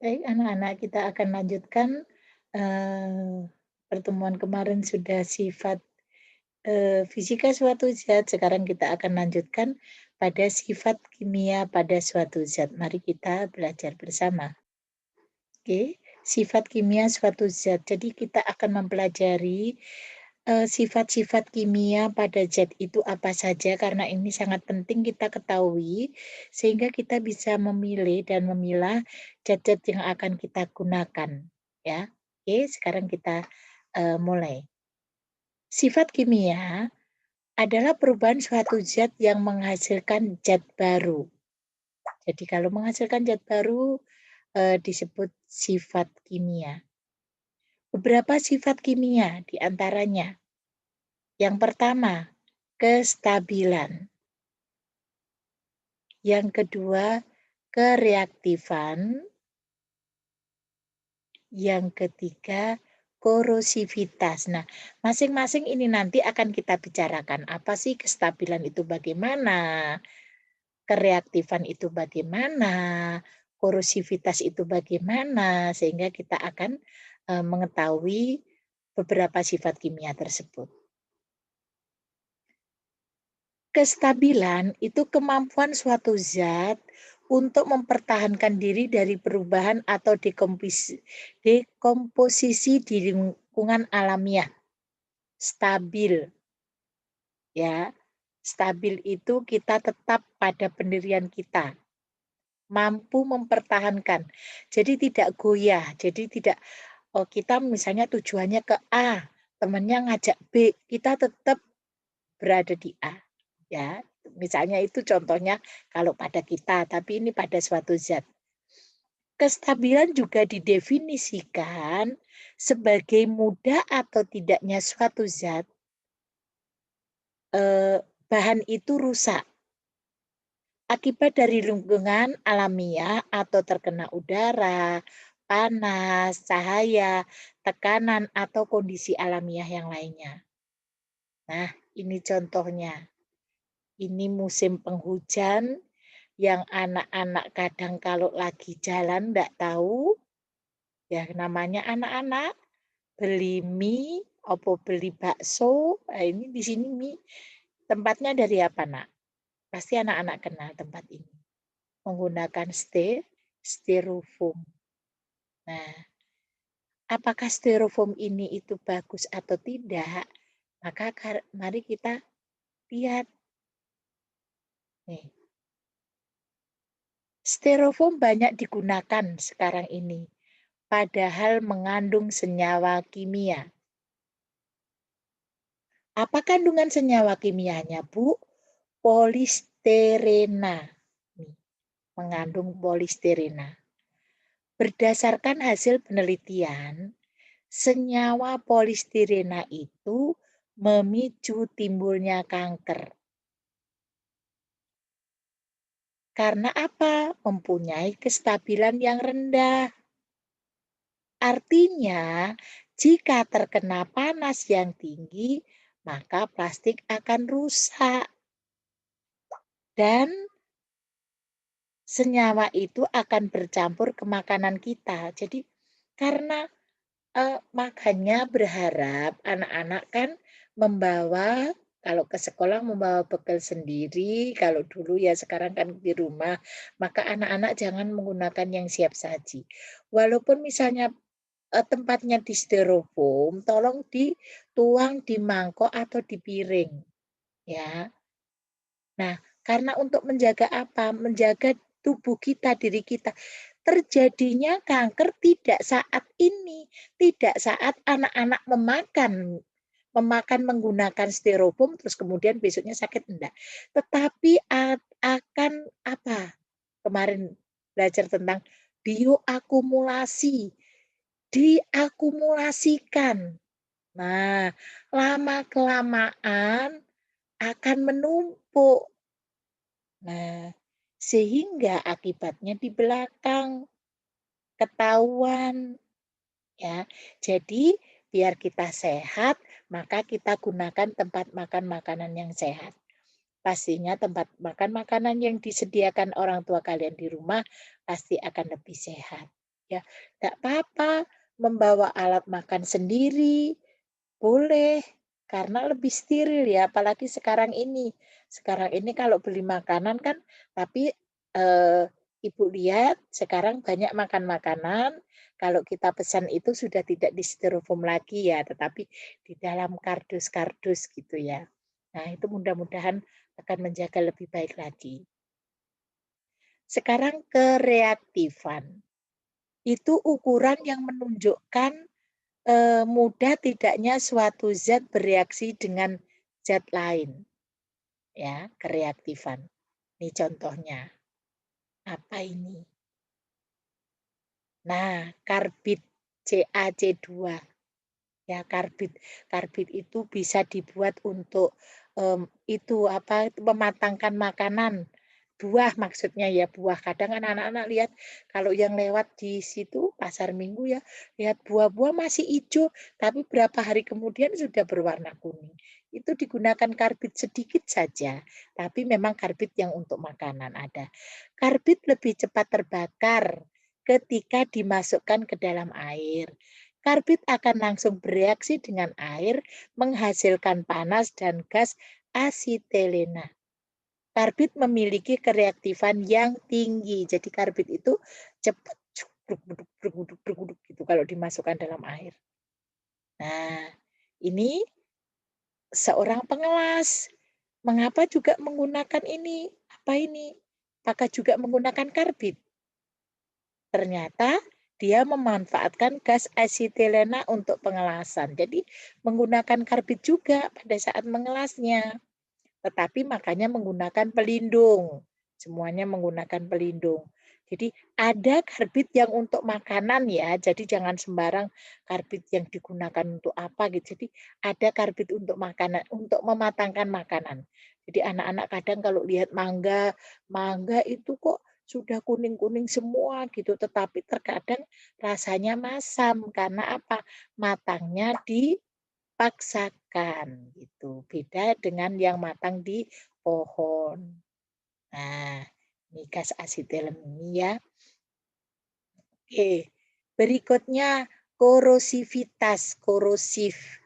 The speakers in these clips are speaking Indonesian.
Baik, anak-anak, kita akan lanjutkan, pertemuan kemarin sudah sifat, fisika suatu zat, sekarang kita akan lanjutkan pada sifat kimia pada suatu zat. Mari kita belajar bersama. Oke, sifat kimia suatu zat. Jadi kita akan mempelajari, sifat-sifat kimia pada zat itu apa saja, karena ini sangat penting kita ketahui, sehingga kita bisa memilih dan memilah zat-zat yang akan kita gunakan, ya. Oke, sekarang kita, mulai. Sifat kimia adalah perubahan suatu zat yang menghasilkan zat baru. Jadi kalau menghasilkan zat baru, disebut sifat kimia. Beberapa sifat kimia di antaranya, yang pertama, kestabilan. Yang kedua, kereaktifan. Yang ketiga, korosivitas. Nah, masing-masing ini nanti akan kita bicarakan. Apa sih kestabilan itu bagaimana? Kereaktifan itu bagaimana? Korosivitas itu bagaimana? Sehingga kita akan mengetahui beberapa sifat kimia tersebut. Kestabilan itu kemampuan suatu zat untuk mempertahankan diri dari perubahan atau dekomposisi di lingkungan alamiah. Stabil, ya. Stabil itu kita tetap pada pendirian kita, mampu mempertahankan. Jadi tidak goyah, jadi tidak, oh kita misalnya tujuannya ke A, temannya ngajak B, kita tetap berada di A, ya. Misalnya itu contohnya kalau pada kita, tapi ini pada suatu zat. Kestabilan juga didefinisikan sebagai mudah atau tidaknya suatu zat, bahan itu rusak akibat dari lingkungan alamiah atau terkena udara, panas, cahaya, tekanan, atau kondisi alamiah yang lainnya. Nah, ini contohnya. Ini musim penghujan yang anak-anak kadang kalau lagi jalan ndak tahu, ya namanya anak-anak, beli mie, opo beli bakso, ini di sini mie tempatnya dari apa, Nak? Pasti anak-anak kenal tempat ini, menggunakan styrofoam. Nah, apakah styrofoam ini itu bagus atau tidak? Maka mari kita lihat nih. Styrofoam banyak digunakan sekarang ini, padahal mengandung senyawa kimia. Apa kandungan senyawa kimianya, Bu? Polisterena. Nih, mengandung polisterena. Berdasarkan hasil penelitian, senyawa polisterena itu memicu timbulnya kanker. Karena apa? Mempunyai kestabilan yang rendah. Artinya, jika terkena panas yang tinggi, maka plastik akan rusak dan senyawa itu akan bercampur ke makanan kita. Jadi karena, makanya berharap anak-anak kan membawa kalau ke sekolah membawa bekal sendiri, kalau dulu ya sekarang kan di rumah, maka anak-anak jangan menggunakan yang siap saji. Walaupun misalnya tempatnya di styrofoam, tolong dituang di mangkok atau di piring, ya. Nah, karena untuk menjaga apa? Menjaga tubuh kita, diri kita. Terjadinya kanker tidak saat ini, tidak saat anak-anak memakan menggunakan styrofoam terus kemudian besoknya sakit, enggak. Tetapi akan apa? Kemarin belajar tentang bioakumulasi. Diakumulasikan. Nah, lama-kelamaan akan menumpuk. Nah, sehingga akibatnya di belakang ketahuan, ya. Jadi, biar kita sehat, maka kita gunakan tempat makan makanan yang sehat. Pastinya tempat makan makanan yang disediakan orang tua kalian di rumah pasti akan lebih sehat. Ya, tidak apa-apa membawa alat makan sendiri, boleh, karena lebih steril ya, apalagi sekarang ini. Sekarang ini kalau beli makanan kan tapi, Ibu lihat sekarang banyak makan makanan, kalau kita pesan itu sudah tidak di styrofoam lagi ya, tetapi di dalam kardus-kardus gitu ya. Nah, itu mudah-mudahan akan menjaga lebih baik lagi. Sekarang kereaktifan. Itu ukuran yang menunjukkan, mudah tidaknya suatu zat bereaksi dengan zat lain, ya, kereaktifan. Ini contohnya, apa ini? Nah, karbit CaC2, ya karbit. Karbit itu bisa dibuat untuk, itu apa, mematangkan makanan, buah maksudnya ya, buah. Kadang kan anak-anak lihat kalau yang lewat di situ pasar Minggu ya, lihat buah-buah masih hijau, tapi berapa hari kemudian sudah berwarna kuning. Itu digunakan karbit sedikit saja, tapi memang karbit yang untuk makanan ada. Karbit lebih cepat terbakar ketika dimasukkan ke dalam air. Karbit akan langsung bereaksi dengan air, menghasilkan panas dan gas asetilena. Karbit memiliki kereaktifan yang tinggi. Jadi karbit itu cepat gitu kalau dimasukkan dalam air. Nah, ini seorang pengelas. Mengapa juga menggunakan ini? Apa ini? Apakah juga menggunakan karbit? Ternyata dia memanfaatkan gas asetilena untuk pengelasan. Jadi menggunakan karbit juga pada saat mengelasnya. Tetapi makanya menggunakan pelindung. Semuanya menggunakan pelindung. Jadi ada karbit yang untuk makanan ya, jadi jangan sembarang karbit yang digunakan untuk apa gitu. Jadi ada karbit untuk makanan, untuk mematangkan makanan. Jadi anak-anak kadang kalau lihat mangga, mangga itu kok sudah kuning-kuning semua gitu, tetapi terkadang rasanya masam karena apa? Matangnya dipaksakan gitu. Beda dengan yang matang di pohon. Nah, ini gas asetilem ini ya. Oke, berikutnya korosivitas, korosif.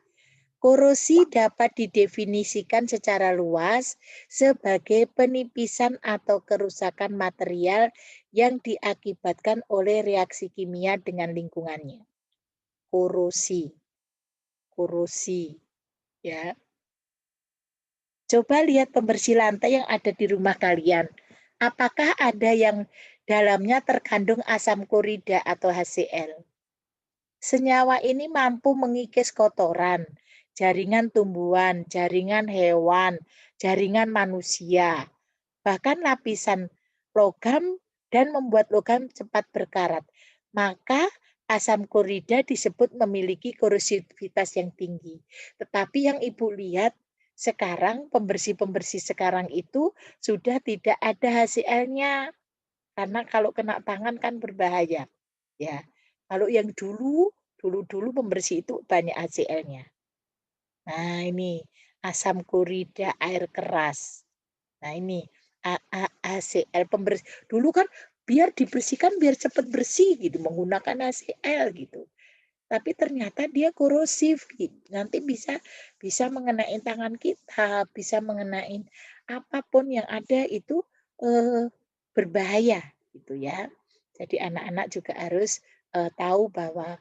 Korosi dapat didefinisikan secara luas sebagai penipisan atau kerusakan material yang diakibatkan oleh reaksi kimia dengan lingkungannya. Korosi, korosi, ya. Coba lihat pembersih lantai yang ada di rumah kalian. Apakah ada yang dalamnya terkandung asam klorida atau HCl? Senyawa ini mampu mengikis kotoran, jaringan tumbuhan, jaringan hewan, jaringan manusia, bahkan lapisan logam dan membuat logam cepat berkarat. Maka asam klorida disebut memiliki korosivitas yang tinggi. Tetapi yang Ibu lihat sekarang pembersih-pembersih sekarang itu sudah tidak ada HCl-nya. Karena kalau kena tangan kan berbahaya. Ya. Kalau yang dulu pembersih itu banyak HCl-nya. Nah, ini asam klorida air keras. Nah, ini HCl pembersih. Dulu kan biar dibersihkan biar cepat bersih gitu menggunakan HCl gitu. Tapi ternyata dia korosif gitu. Nanti bisa bisa mengenai tangan kita, bisa mengenai apapun yang ada itu berbahaya gitu ya. Jadi anak-anak juga harus tahu bahwa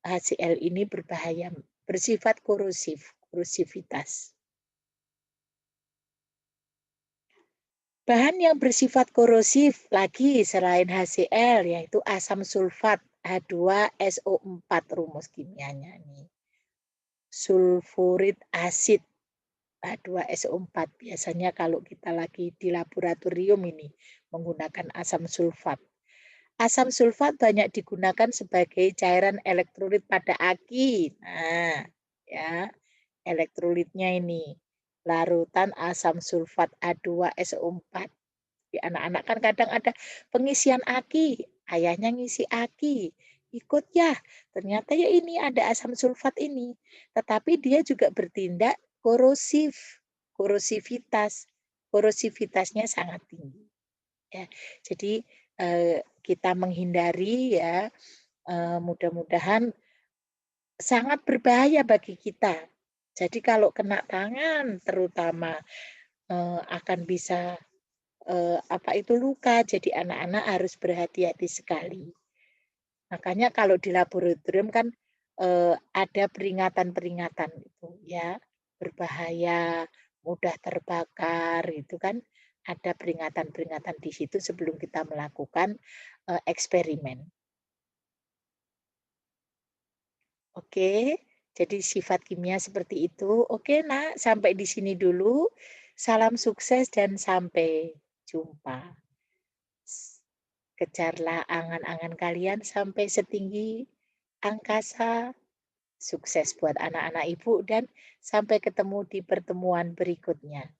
HCl ini berbahaya, bersifat korosif, korosivitas. Bahan yang bersifat korosif lagi selain HCl yaitu asam sulfat H2SO4 rumus kimianya ini. Sulfurid asid H2SO4 biasanya kalau kita lagi di laboratorium ini menggunakan asam sulfat. Asam sulfat banyak digunakan sebagai cairan elektrolit pada aki. Nah, ya, elektrolitnya ini larutan asam sulfat A2SO4. Di anak-anak kan kadang ada pengisian aki, ayahnya ngisi aki, ikut ya. Ternyata ya ini ada asam sulfat ini, tetapi dia juga bertindak korosif, korosivitas, korosivitasnya sangat tinggi. Ya, jadi kita menghindari ya, mudah-mudahan sangat berbahaya bagi kita. Jadi kalau kena tangan terutama, akan bisa, apa itu, luka. Jadi anak-anak harus berhati-hati sekali. Makanya kalau di laboratorium kan, ada peringatan-peringatan itu ya, berbahaya, mudah terbakar, itu kan ada peringatan-peringatan di situ sebelum kita melakukan, eksperimen. Oke, jadi sifat kimia seperti itu. Oke, Nak, sampai di sini dulu. Salam sukses dan sampai jumpa. Kejarlah angan-angan kalian sampai setinggi angkasa. Sukses buat anak-anak Ibu dan sampai ketemu di pertemuan berikutnya.